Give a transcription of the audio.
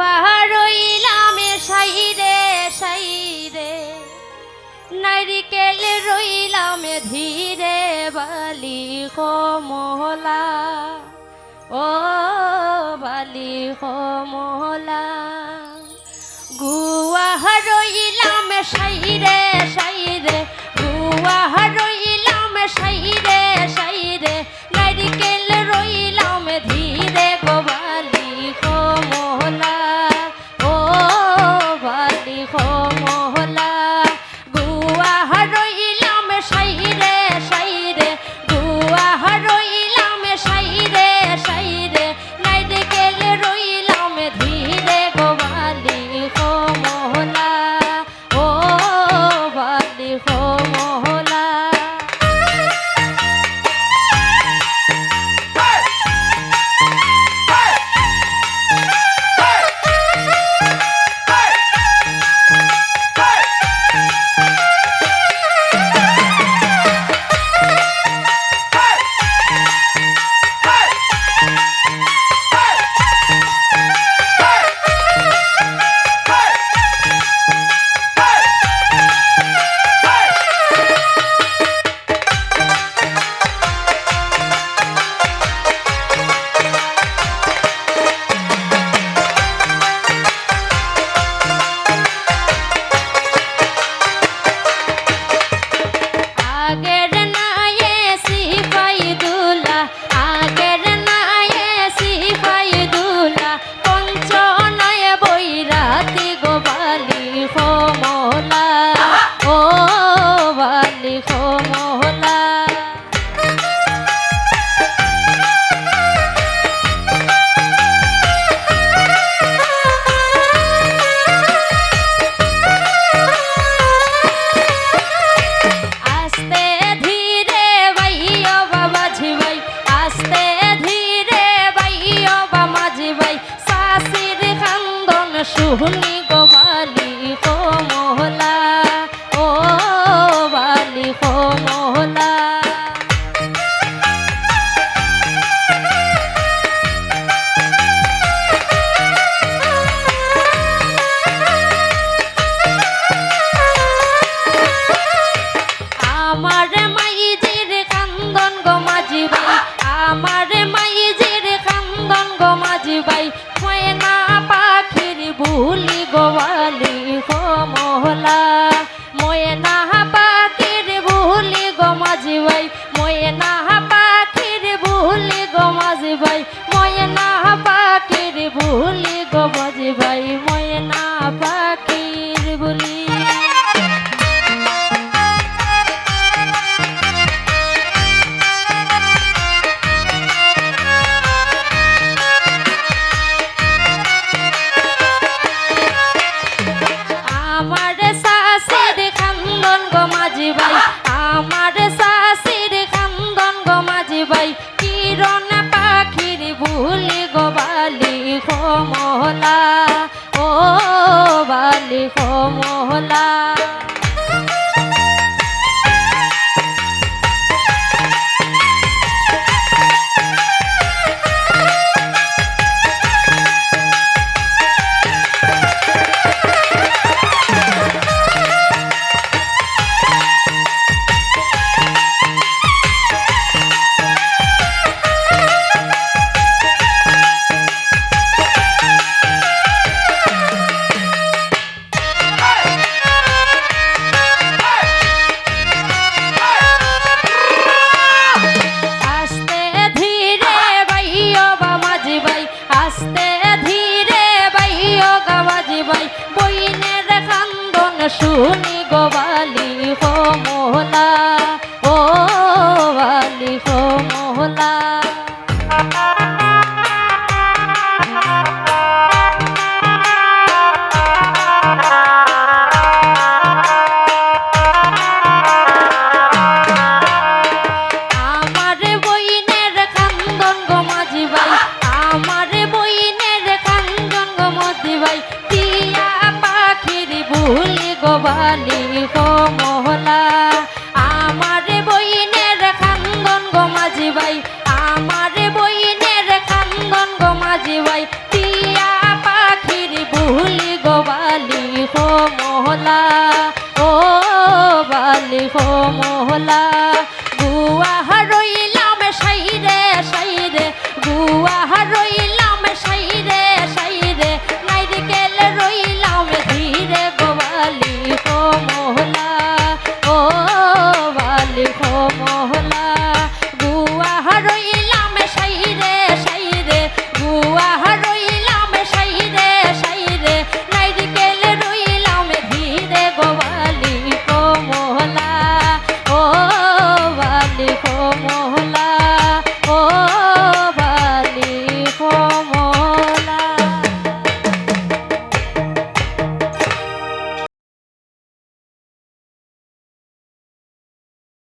গুয়া রইলাম সাইরে সাইরে নারিকেল রইলাম ধীরে বালি কমলা ও বালি কমলা গুয়া রইলাম সাইরে সাইরে গুয়া রইলাম সাইরে সাইরে নারিকেল রইলাম ধীরে গো বালি কমলা ও বালি কমলা গুয়া রইলাম সাইরে সাইরে গুয়া রইলাম সাইরে সাইরে নারিকেল রইলাম ধীরে গো বালি কমলা ও বালি কমলা শুনি গো বালি কমলা ও বালি কমলা আমার মাইজির কান্দন গো মাঝি ভাই আমার মাইজির কান্দন গো মাঝি ভাই ময়না পাখির ভুলি গো বালি কমলা ময়না পাখির ভুলি গো মাঝি ভাই ময়না পাখির ভুলি গো মাঝি ভাই ময়না পাখির ভুলি গো মাঝি ভাই ময়না পাখির ভুলি আমার শাশির কান্দন গো মাঝি ভাই আমার শাশির কান্দন গো মাঝি ভাই কিরণ পাখির ভুলি গো বালি কমলা ও বালি কমলা শুনি গো বালি কমলা ও বালি কমলা আমার বইনের কান্দন গো মাঝি ভাই আমার বইনের কান্দন গো মাঝি ভাই টিয়া পাখির ভুলি গো বালি আমার ওই